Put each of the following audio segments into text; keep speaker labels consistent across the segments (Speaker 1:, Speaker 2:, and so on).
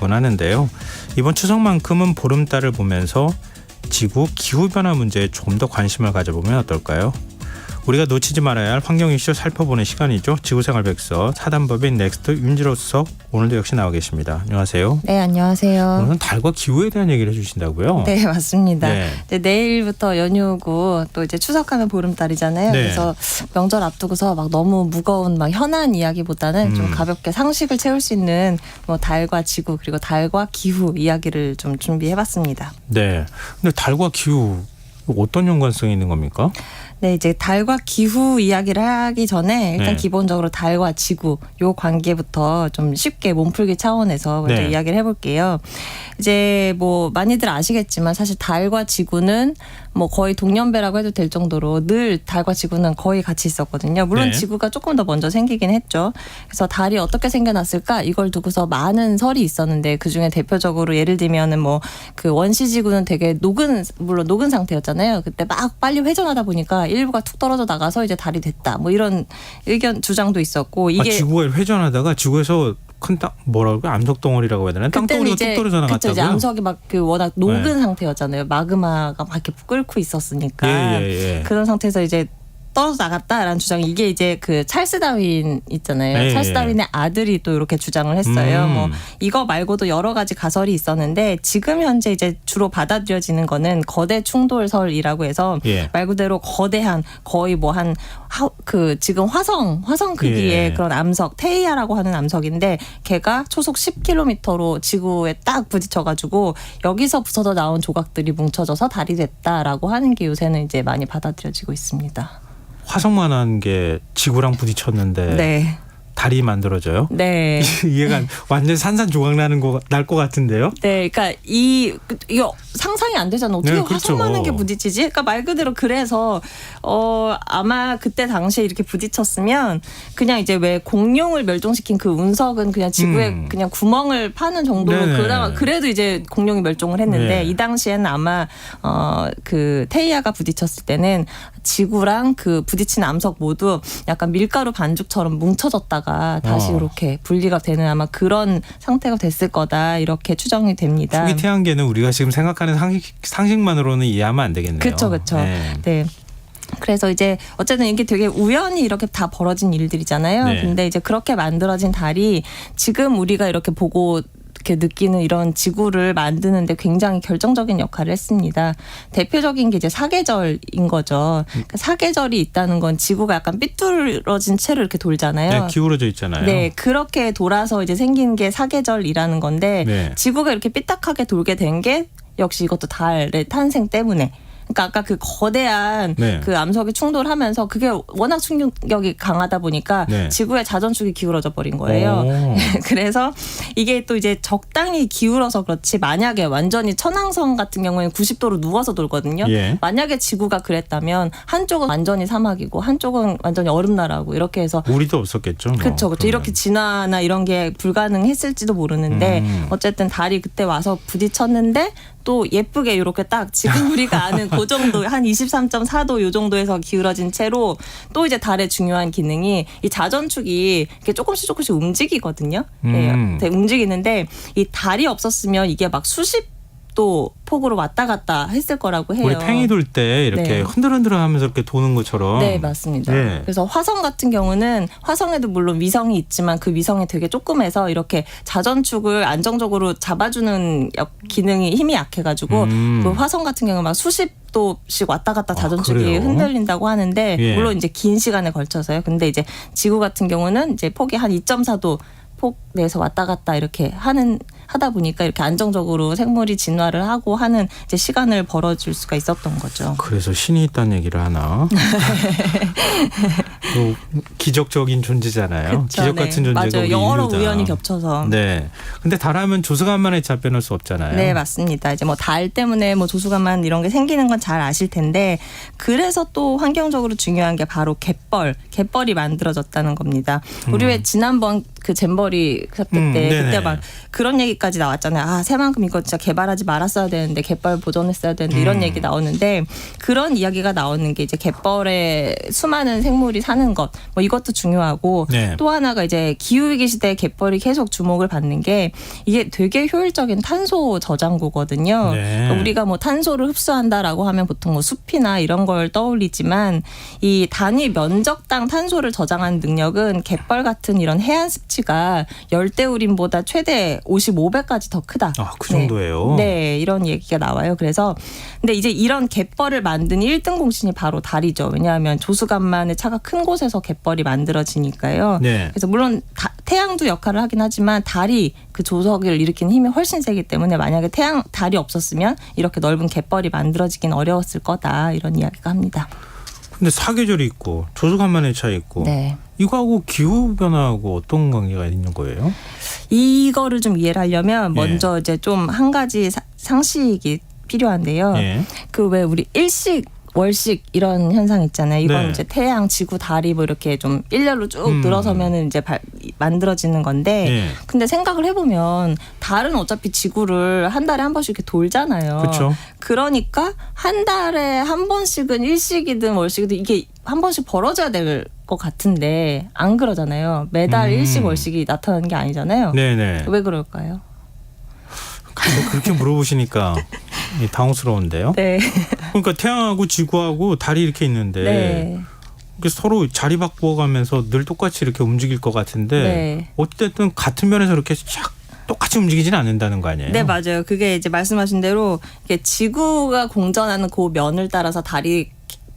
Speaker 1: 알아보곤 하는데요. 이번 추석만큼은 보름달을 보면서 지구 기후변화 문제에 조금 더 관심을 가져보면 어떨까요? 우리가 놓치지 말아야 할 환경 이슈 살펴보는 시간이죠. 지구생활 백서 사단법인 넥스트 윤지로 수석 오늘도 역시 나와 계십니다. 안녕하세요.
Speaker 2: 네, 안녕하세요.
Speaker 1: 오늘은 달과 기후에 대한 얘기를 해주신다고요?
Speaker 2: 네, 맞습니다.
Speaker 1: 네.
Speaker 2: 이제 내일부터 연휴고 또 이제 추석하면 보름달이잖아요.
Speaker 1: 네.
Speaker 2: 그래서 명절 앞두고서 막 너무 무거운 막 현안 이야기보다는 좀 가볍게 상식을 채울 수 있는 뭐 달과 지구 그리고 달과 기후 이야기를 좀 준비해봤습니다.
Speaker 1: 네. 근데 달과 기후 어떤 연관성이 있는 겁니까?
Speaker 2: 네, 이제 달과 기후 이야기를 하기 전에 일단
Speaker 1: 네.
Speaker 2: 기본적으로 달과 지구 요 관계부터 좀 쉽게 몸풀기 차원에서 먼저
Speaker 1: 네.
Speaker 2: 이야기를 해볼게요. 이제 뭐 많이들 아시겠지만 사실 달과 지구는 뭐 거의 동년배라고 해도 될 정도로 늘 달과 지구는 거의 같이 있었거든요. 물론
Speaker 1: 네.
Speaker 2: 지구가 조금 더 먼저 생기긴 했죠. 그래서 달이 어떻게 생겨났을까 이걸 두고서 많은 설이 있었는데 그중에 대표적으로 예를 들면은 뭐 그 원시 지구는 되게 물론 녹은 상태였잖아요. 그때 막 빨리 회전하다 보니까 일부가 툭 떨어져 나가서 이제 달이 됐다. 뭐 이런 의견 주장도 있었고 이게
Speaker 1: 지구가 회전하다가 지구에서 큰 뭐라고 암석 덩어리라고 해야 되나? 땅덩어리가 뚝 떨어져 나갔다고요?
Speaker 2: 그쵸, 이제 암석이 막 그 워낙 녹은
Speaker 1: 네.
Speaker 2: 상태였잖아요. 마그마가 막 이렇게 끓고 있었으니까
Speaker 1: 예.
Speaker 2: 그런 상태에서 이제 떨어져 나갔다라는 주장이 이게 이제 그 찰스 다윈 있잖아요.
Speaker 1: 예.
Speaker 2: 찰스 다윈의 아들이 또 이렇게 주장을 했어요. 뭐 이거 말고도 여러 가지 가설이 있었는데 지금 현재 이제 주로 받아들여지는 거는 거대 충돌설이라고 해서
Speaker 1: 예.
Speaker 2: 말 그대로 거대한 거의 뭐 한 그 지금 화성 크기의
Speaker 1: 예.
Speaker 2: 그런 암석 테이아라고 하는 암석인데 걔가 초속 10km로 지구에 딱 부딪혀가지고 여기서 부서져 나온 조각들이 뭉쳐져서 달이 됐다라고 하는 게 요새는 이제 많이 받아들여지고 있습니다.
Speaker 1: 화성만한 게 지구랑 부딪혔는데
Speaker 2: 네.
Speaker 1: 달이 만들어져요?
Speaker 2: 네.
Speaker 1: 이해가 완전 산산조각 날 것 같은데요?
Speaker 2: 네, 그러니까 이거 상상이 안 되잖아. 어떻게
Speaker 1: 네, 그렇죠.
Speaker 2: 화성만한 게 부딪히지? 그러니까 말 그대로 그래서 아마 그때 당시에 이렇게 부딪혔으면 그냥 이제 왜 공룡을 멸종시킨 그 운석은 그냥 지구에 그냥 구멍을 파는 정도로
Speaker 1: 네네.
Speaker 2: 그래도 이제 공룡이 멸종을 했는데
Speaker 1: 네.
Speaker 2: 이 당시에는 아마 그 테이아가 부딪혔을 때는 지구랑 그 부딪힌 암석 모두 약간 밀가루 반죽처럼 뭉쳐졌다가 다시 이렇게 분리가 되는 아마 그런 상태가 됐을 거다 이렇게 추정이 됩니다.
Speaker 1: 초기 태양계는 우리가 지금 생각하는 상식만으로는 이해하면 안 되겠네요.
Speaker 2: 그렇죠.
Speaker 1: 네.
Speaker 2: 네. 그래서 이제 어쨌든 이게 되게 우연히 이렇게 다 벌어진 일들이잖아요.
Speaker 1: 네.
Speaker 2: 근데 이제 그렇게 만들어진 달이 지금 우리가 이렇게 보고 이렇게 느끼는 이런 지구를 만드는데 굉장히 결정적인 역할을 했습니다. 대표적인 게 이제 사계절인 거죠. 그러니까 사계절이 있다는 건 지구가 약간 삐뚤어진 채로 이렇게 돌잖아요.
Speaker 1: 네, 기울어져 있잖아요.
Speaker 2: 네, 그렇게 돌아서 이제 생긴 게 사계절이라는 건데
Speaker 1: 네.
Speaker 2: 지구가 이렇게 삐딱하게 돌게 된 게 역시 이것도 달의 탄생 때문에. 그러니까 아까 그 거대한
Speaker 1: 네.
Speaker 2: 그 암석이 충돌하면서 그게 워낙 충격이 강하다 보니까
Speaker 1: 네.
Speaker 2: 지구의 자전축이 기울어져 버린 거예요. 그래서 이게 또 이제 적당히 기울어서 그렇지 만약에 완전히 천왕성 같은 경우에는 90도로 누워서 돌거든요.
Speaker 1: 예.
Speaker 2: 만약에 지구가 그랬다면 한쪽은 완전히 사막이고 한쪽은 완전히 얼음나라고 이렇게 해서
Speaker 1: 우리도 없었겠죠. 뭐.
Speaker 2: 그렇죠. 이렇게 진화나 이런 게 불가능했을지도 모르는데 어쨌든 달이 그때 와서 부딪혔는데 또 예쁘게 이렇게 딱 지금 우리가 아는 그 정도 한 23.4도 요 정도에서 기울어진 채로 또 이제 달의 중요한 기능이 이 자전축이 이렇게 조금씩 움직이거든요. 네, 움직이는데 이 달이 없었으면 이게 막 수십도 폭으로 왔다 갔다 했을 거라고 해요.
Speaker 1: 우리 팽이 돌 때 이렇게
Speaker 2: 네.
Speaker 1: 흔들흔들하면서 이렇게 도는 것처럼.
Speaker 2: 네, 맞습니다.
Speaker 1: 네.
Speaker 2: 그래서 화성 같은 경우는 화성에도 물론 위성이 있지만 그 위성이 되게 조그매서 이렇게 자전축을 안정적으로 잡아주는 기능이 힘이 약해가지고 그 화성 같은 경우 막 수십도씩 왔다 갔다 자전축이
Speaker 1: 그래요?
Speaker 2: 흔들린다고 하는데
Speaker 1: 예.
Speaker 2: 물론 이제 긴 시간에 걸쳐서요. 근데 이제 지구 같은 경우는 이제 폭이 한 2.4도 폭 내에서 왔다 갔다 이렇게 하다 보니까 이렇게 안정적으로 생물이 진화를 하고 하는 이제 시간을 벌어줄 수가 있었던 거죠.
Speaker 1: 그래서 신이 있다는 얘기를 하나. 또 기적적인 존재잖아요.
Speaker 2: 그쵸,
Speaker 1: 기적 같은
Speaker 2: 네.
Speaker 1: 존재가
Speaker 2: 맞아요.
Speaker 1: 우리
Speaker 2: 여러
Speaker 1: 인류다.
Speaker 2: 우연이 겹쳐서.
Speaker 1: 네. 근데 달하면 조수간만에 잡혀놓을 수 없잖아요.
Speaker 2: 네, 맞습니다. 이제 뭐 달 때문에 뭐 조수간만 이런 게 생기는 건 잘 아실 텐데 그래서 또 환경적으로 중요한 게 바로 갯벌이 만들어졌다는 겁니다. 우리 왜 지난번 그 잼버리 사태 때
Speaker 1: 네네.
Speaker 2: 그때 막 그런 얘기까지 나왔잖아요. 아, 새만큼 이거 진짜 개발하지 말았어야 되는데 갯벌 보존했어야 되는데 이런 얘기 나오는데 그런 이야기가 나오는 게 이제 갯벌에 수많은 생물이 타는 것, 뭐 이것도 중요하고
Speaker 1: 네.
Speaker 2: 또 하나가 이제 기후위기 시대에 갯벌이 계속 주목을 받는 게 이게 되게 효율적인 탄소 저장고거든요.
Speaker 1: 네.
Speaker 2: 그러니까 우리가 뭐 탄소를 흡수한다라고 하면 보통 뭐 숲이나 이런 걸 떠올리지만 이 단위 면적당 탄소를 저장하는 능력은 갯벌 같은 이런 해안 습지가 열대우림보다 최대 55배까지 더 크다.
Speaker 1: 아, 그 정도예요.
Speaker 2: 네, 이런 얘기가 나와요. 그래서 근데 이제 이런 갯벌을 만든 1등 공신이 바로 달이죠. 왜냐하면 조수간만의 차가 큰 곳에서 갯벌이 만들어지니까요.
Speaker 1: 네.
Speaker 2: 그래서 물론 태양도 역할을 하긴 하지만 달이 그 조석을 일으키는 힘이 훨씬 세기 때문에 만약에 달이 없었으면 이렇게 넓은 갯벌이 만들어지긴 어려웠을 거다. 이런 이야기가 합니다.
Speaker 1: 근데 사계절이 있고 조수간만의 차 있고
Speaker 2: 네.
Speaker 1: 이거하고 기후 변화하고 어떤 관계가 있는 거예요?
Speaker 2: 이거를 좀 이해를 하려면
Speaker 1: 예.
Speaker 2: 먼저 이제 좀 한 가지 상식이 필요한데요.
Speaker 1: 예.
Speaker 2: 그 왜 우리 일식 월식 이런 현상 있잖아요. 이건
Speaker 1: 네.
Speaker 2: 이제 태양, 지구, 달이 뭐 이렇게 좀 일렬로 쭉 늘어서면은 이제 만들어지는 건데.
Speaker 1: 예.
Speaker 2: 근데 생각을 해보면 달은 어차피 지구를 한 달에 한 번씩 이렇게 돌잖아요.
Speaker 1: 그렇죠.
Speaker 2: 그러니까 한 달에 한 번씩은 일식이든 월식이든 이게 한 번씩 벌어져야 될 것 같은데 안 그러잖아요. 매달 일식 월식이 나타나는 게 아니잖아요.
Speaker 1: 네네.
Speaker 2: 왜 그럴까요?
Speaker 1: 그렇게 물어보시니까 당황스러운데요.
Speaker 2: 네.
Speaker 1: 그러니까 태양하고 지구하고 달이 이렇게 있는데
Speaker 2: 네.
Speaker 1: 서로 자리 바꿔가면서 늘 똑같이 이렇게 움직일 것 같은데
Speaker 2: 네.
Speaker 1: 어쨌든 같은 면에서 이렇게 쫙 똑같이 움직이지는 않는다는 거 아니에요?
Speaker 2: 네, 맞아요. 그게 이제 말씀하신 대로 이게 지구가 공전하는 그 면을 따라서 달이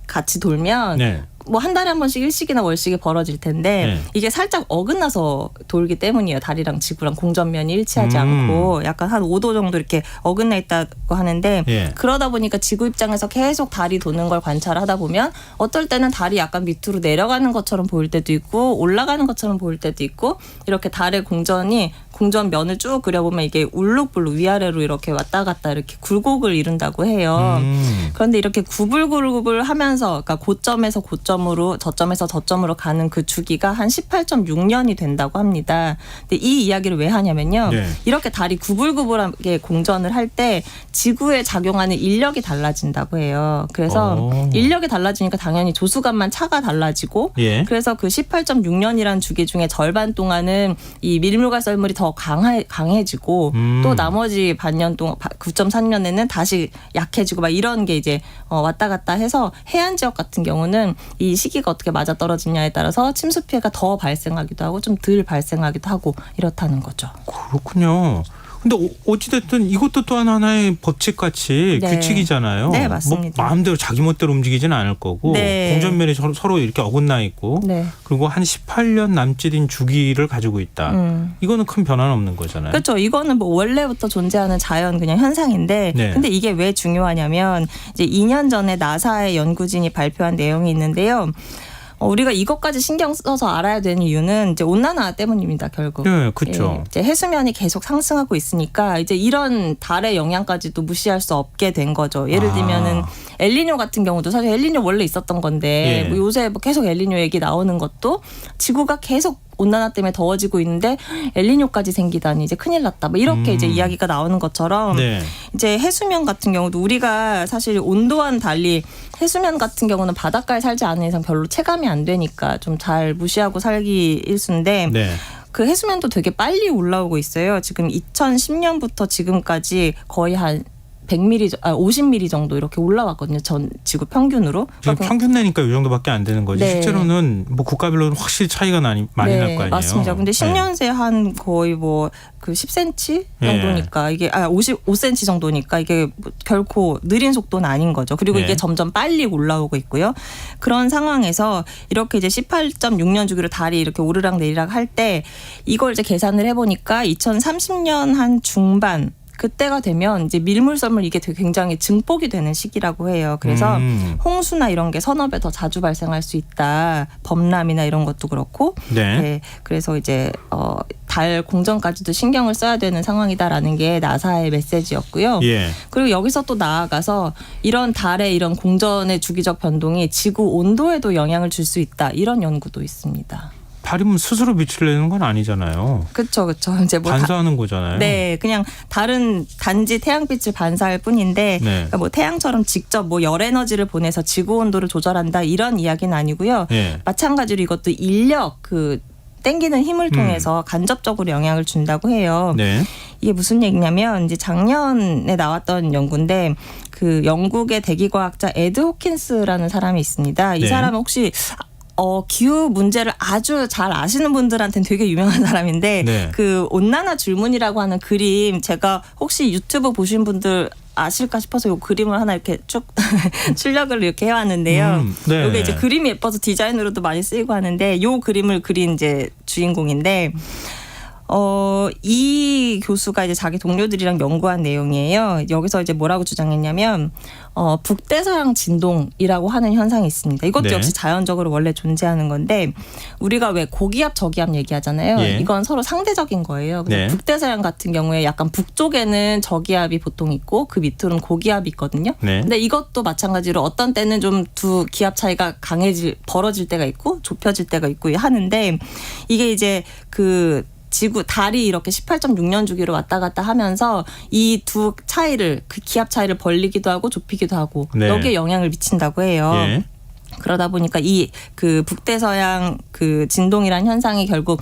Speaker 2: 같이 돌면
Speaker 1: 네.
Speaker 2: 뭐 한 달에 한 번씩 일식이나 월식이 벌어질 텐데
Speaker 1: 네.
Speaker 2: 이게 살짝 어긋나서 돌기 때문이에요. 달이랑 지구랑 공전면이 일치하지 않고 약간 한 5도 정도 이렇게 어긋나 있다고 하는데
Speaker 1: 예.
Speaker 2: 그러다 보니까 지구 입장에서 계속 달이 도는 걸 관찰하다 보면 어떨 때는 달이 약간 밑으로 내려가는 것처럼 보일 때도 있고 올라가는 것처럼 보일 때도 있고 이렇게 달의 공전면을 쭉 그려보면 이게 울룩불룩 위아래로 이렇게 왔다 갔다 이렇게 굴곡을 이룬다고 해요. 그런데 이렇게 구불구불 하면서 그러니까 고점에서 고점으로 저점에서 저점으로 가는 그 주기가 한 18.6년이 된다고 합니다. 근데 이 이야기를 왜 하냐면요.
Speaker 1: 네.
Speaker 2: 이렇게 달이 구불구불하게 공전을 할 때 지구에 작용하는 인력이 달라진다고 해요. 그래서 인력이 달라지니까 당연히 조수간만 차가 달라지고
Speaker 1: 예.
Speaker 2: 그래서 그 18.6년이라는 주기 중에 절반 동안은 이 밀물과 썰물이 더 강해지고 또 나머지 반년 동안 9.3년에는 다시 약해지고 막 이런 게 이제 왔다 갔다 해서 해안 지역 같은 경우는 이 시기가 어떻게 맞아떨어지냐에 따라서 침수 피해가 더 발생하기도 하고 좀 덜 발생하기도 하고 이렇다는 거죠.
Speaker 1: 그렇군요. 근데 어찌됐든 이것도 또한 하나의 법칙같이
Speaker 2: 네.
Speaker 1: 규칙이잖아요.
Speaker 2: 네, 맞습니다.
Speaker 1: 뭐 마음대로 자기 멋대로 움직이지는 않을 거고
Speaker 2: 네.
Speaker 1: 공전면이 서로 이렇게 어긋나 있고
Speaker 2: 네.
Speaker 1: 그리고 한 18년 남짓인 주기를 가지고 있다. 이거는 큰 변화는 없는 거잖아요.
Speaker 2: 그렇죠. 이거는 뭐 원래부터 존재하는 자연 그냥 현상인데
Speaker 1: 네.
Speaker 2: 근데 이게 왜 중요하냐면 이제 2년 전에 나사의 연구진이 발표한 내용이 있는데요. 우리가 이것까지 신경 써서 알아야 되는 이유는 이제 온난화 때문입니다, 결국.
Speaker 1: 네, 그렇죠.
Speaker 2: 예, 이제 해수면이 계속 상승하고 있으니까 이제 이런 달의 영향까지도 무시할 수 없게 된 거죠. 예를 들면은 엘니뇨 같은 경우도 사실 엘니뇨 원래 있었던 건데
Speaker 1: 예.
Speaker 2: 뭐 요새 뭐 계속 엘니뇨 얘기 나오는 것도 지구가 계속 온난화 때문에 더워지고 있는데 엘니뇨까지 생기다니 이제 큰일 났다. 뭐 이렇게 이제 이야기가 나오는 것처럼
Speaker 1: 네.
Speaker 2: 이제 해수면 같은 경우도 우리가 사실 온도와는 달리 해수면 같은 경우는 바닷가에 살지 않은 이상 별로 체감이 안 되니까 좀 잘 무시하고 살기 일쑤인데
Speaker 1: 네.
Speaker 2: 그 해수면도 되게 빨리 올라오고 있어요. 지금 2010년부터 지금까지 거의 한 50mm 정도 이렇게 올라왔거든요. 전 지구 평균으로.
Speaker 1: 지금
Speaker 2: 그러니까
Speaker 1: 평균 내니까 이 정도밖에 안 되는 거지.
Speaker 2: 네.
Speaker 1: 실제로는 뭐 국가별로는 확실히 차이가 많이 날 거 아니에요.
Speaker 2: 맞습니다. 근데 10년 새 한 거의 뭐 그 10cm 정도니까 이게 55cm 정도니까 이게 뭐 결코 느린 속도는 아닌 거죠. 그리고
Speaker 1: 네.
Speaker 2: 이게 점점 빨리 올라오고 있고요. 그런 상황에서 이렇게 이제 18.6년 주기로 달이 이렇게 오르락 내리락 할 때 이걸 이제 계산을 해보니까 2030년 한 중반 그때가 되면 이제 밀물썰물 이게 되게 굉장히 증폭이 되는 시기라고 해요. 그래서 홍수나 이런 게 서너 배 더 자주 발생할 수 있다. 범람이나 이런 것도 그렇고.
Speaker 1: 네.
Speaker 2: 네. 그래서 이제 달 공전까지도 신경을 써야 되는 상황이다라는 게 나사의 메시지였고요.
Speaker 1: 예.
Speaker 2: 그리고 여기서 또 나아가서 이런 달의 이런 공전의 주기적 변동이 지구 온도에도 영향을 줄 수 있다. 이런 연구도 있습니다.
Speaker 1: 발이 스스로 빛을 내는 건 아니잖아요.
Speaker 2: 그렇죠. 이제 뭐
Speaker 1: 반사하는 거잖아요.
Speaker 2: 네, 그냥 다른 단지 태양빛을 반사할 뿐인데
Speaker 1: 네.
Speaker 2: 그러니까 뭐 태양처럼 직접 뭐 열 에너지를 보내서 지구 온도를 조절한다 이런 이야기는 아니고요.
Speaker 1: 네.
Speaker 2: 마찬가지로 이것도 인력 땡기는 힘을 통해서 간접적으로 영향을 준다고 해요.
Speaker 1: 네.
Speaker 2: 이게 무슨 얘기냐면 이제 작년에 나왔던 연구인데 그 영국의 대기과학자 에드 호킨스라는 사람이 있습니다. 이
Speaker 1: 네.
Speaker 2: 사람은 혹시 기후 문제를 아주 잘 아시는 분들한테는 되게 유명한 사람인데
Speaker 1: 네.
Speaker 2: 그 온난화 줄무늬라고 하는 그림 제가 혹시 유튜브 보신 분들 아실까 싶어서 이 그림을 하나 이렇게 쭉 출력을 이렇게 해왔는데요.
Speaker 1: 네.
Speaker 2: 이게 이제 그림이 예뻐서 디자인으로도 많이 쓰이고 하는데 이 그림을 그린 이제 주인공인데 이 교수가 이제 자기 동료들이랑 연구한 내용이에요. 여기서 이제 뭐라고 주장했냐면 북대서양 진동이라고 하는 현상이 있습니다. 이것도
Speaker 1: 네.
Speaker 2: 역시 자연적으로 원래 존재하는 건데 우리가 왜 고기압 저기압 얘기하잖아요.
Speaker 1: 예.
Speaker 2: 이건 서로 상대적인 거예요.
Speaker 1: 네.
Speaker 2: 북대서양 같은 경우에 약간 북쪽에는 저기압이 보통 있고 그 밑으로는 고기압이 있거든요.
Speaker 1: 네.
Speaker 2: 근데 이것도 마찬가지로 어떤 때는 좀 두 기압 차이가 벌어질 때가 있고 좁혀질 때가 있고 하는데 이게 이제 그 달이 이렇게 18.6년 주기로 왔다 갔다 하면서 이 두 차이를 그 기압 차이를 벌리기도 하고 좁히기도 하고
Speaker 1: 네.
Speaker 2: 여기에 영향을 미친다고 해요.
Speaker 1: 예.
Speaker 2: 그러다 보니까 이 그 북대서양 그 진동이란 현상이 결국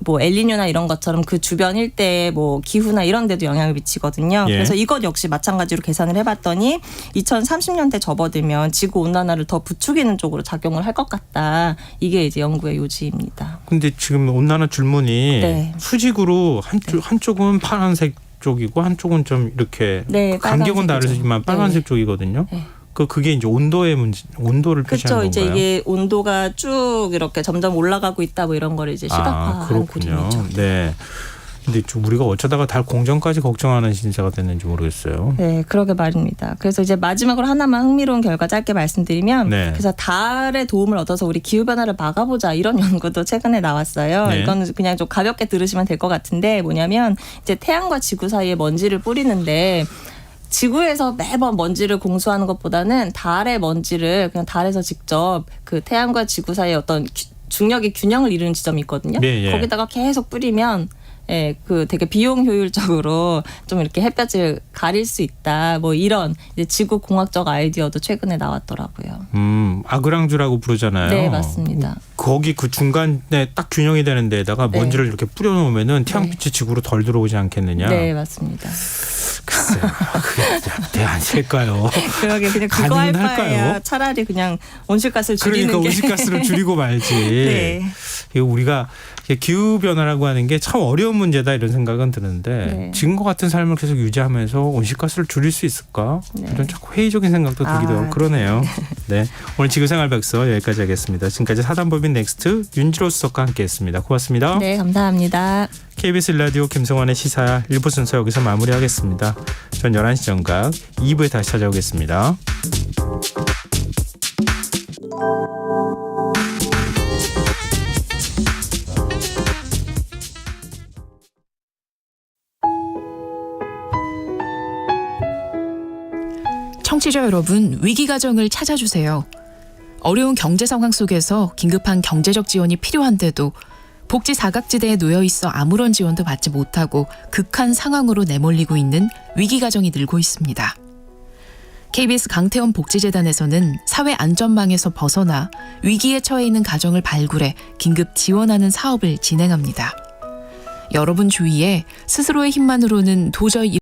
Speaker 2: 뭐 엘니뇨나 이런 것처럼 그 주변 일대의 뭐 기후나 이런 데도 영향을 미치거든요.
Speaker 1: 예.
Speaker 2: 그래서 이것 역시 마찬가지로 계산을 해봤더니 2030년대 접어들면 지구 온난화를 더 부추기는 쪽으로 작용을 할 것 같다. 이게 이제 연구의 요지입니다.
Speaker 1: 근데 지금 온난화 줄무늬
Speaker 2: 네.
Speaker 1: 수직으로 한쪽은 파란색 쪽이고 한쪽은 좀 이렇게
Speaker 2: 네,
Speaker 1: 간격은
Speaker 2: 빨간색이죠.
Speaker 1: 다르지만 빨간색
Speaker 2: 네. 쪽이거든요.
Speaker 1: 쪽이거든요. 그게 이제 온도의 문제, 온도를 표시하는
Speaker 2: 그렇죠.
Speaker 1: 건가요?
Speaker 2: 이제 이게 온도가 쭉 이렇게 점점 올라가고 있다 뭐 이런 거를 이제 시각화한
Speaker 1: 그렇군요.
Speaker 2: 그림이죠.
Speaker 1: 네. 근데 좀 우리가 어쩌다가 달 공정까지 걱정하는 신세가 됐는지 모르겠어요.
Speaker 2: 네, 그러게 말입니다. 그래서 이제 마지막으로 하나만 흥미로운 결과 짧게 말씀드리면
Speaker 1: 네.
Speaker 2: 그래서 달의 도움을 얻어서 우리 기후변화를 막아보자 이런 연구도 최근에 나왔어요.
Speaker 1: 네.
Speaker 2: 이거는 그냥 좀 가볍게 들으시면 될 것 같은데 뭐냐면 이제 태양과 지구 사이에 먼지를 뿌리는데 지구에서 매번 먼지를 공수하는 것보다는 달의 먼지를 그냥 달에서 직접 그 태양과 지구 사이에 어떤 중력의 균형을 이루는 지점이 있거든요.
Speaker 1: 네, 예.
Speaker 2: 거기다가 계속 뿌리면 그 되게 비용 효율적으로 좀 이렇게 햇볕을 가릴 수 있다. 뭐 이런 이제 지구 공학적 아이디어도 최근에 나왔더라고요.
Speaker 1: 아그랑주라고 부르잖아요.
Speaker 2: 네, 맞습니다.
Speaker 1: 거기 그 중간에 딱 균형이 되는 데다가
Speaker 2: 네.
Speaker 1: 먼지를 이렇게 뿌려놓으면은 태양빛이 지구로 덜 들어오지 않겠느냐.
Speaker 2: 네, 맞습니다.
Speaker 1: 글쎄, 그게 안 될까요?
Speaker 2: 그러게 그냥 그거 할
Speaker 1: 가능할까요?
Speaker 2: 바에야 차라리 그냥 온실가스를 줄이는
Speaker 1: 그러니까
Speaker 2: 게.
Speaker 1: 온실가스를 줄이고 말지.
Speaker 2: 네.
Speaker 1: 이거 우리가 기후 변화라고 하는 게 참 어려운 문제다 이런 생각은 드는데
Speaker 2: 네.
Speaker 1: 지금과 같은 삶을 계속 유지하면서 온실가스를 줄일 수 있을까?
Speaker 2: 네.
Speaker 1: 이런 자꾸 회의적인 생각도 들기도 하고 그러네요. 네, 오늘 지구생활백서 여기까지 하겠습니다. 지금까지 사단법인 넥스트 윤지로 수석과 함께했습니다. 고맙습니다.
Speaker 2: 네, 감사합니다.
Speaker 1: KBS 라디오 김성환의 시사 1부 순서 여기서 마무리하겠습니다. 전 11시 정각 2부에 다시 찾아오겠습니다.
Speaker 3: 청취자 여러분, 위기가정을 찾아주세요. 어려운 경제 상황 속에서 긴급한 경제적 지원이 필요한데도 복지 사각지대에 놓여 있어 아무런 지원도 받지 못하고 극한 상황으로 내몰리고 있는 위기가정이 늘고 있습니다. KBS 강태원 복지재단에서는 사회안전망에서 벗어나 위기에 처해 있는 가정을 발굴해 긴급 지원하는 사업을 진행합니다. 여러분 주위에 스스로의 힘만으로는 도저히